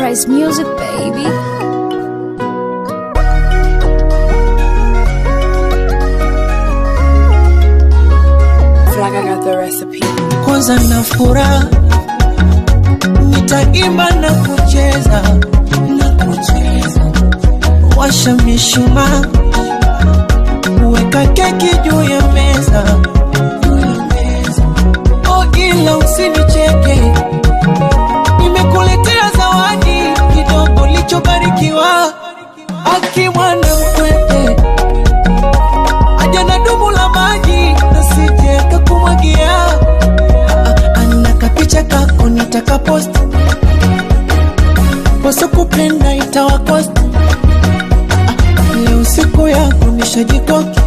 Price Music, baby. Flag, I got the recipe. Kwanza na furaha, nitaimba na kucheza, washa mishumaa, weka keki juu ya meza, oh ila usinicheke, nimekuletea zawadi kidogo lichobarikiwa, aki mwana mkwete, aja na dumu la maji, nasije kakumwagia, anaka picha kako nitaka post, poso kupenda itawakost, leo siku yako nishajikoki,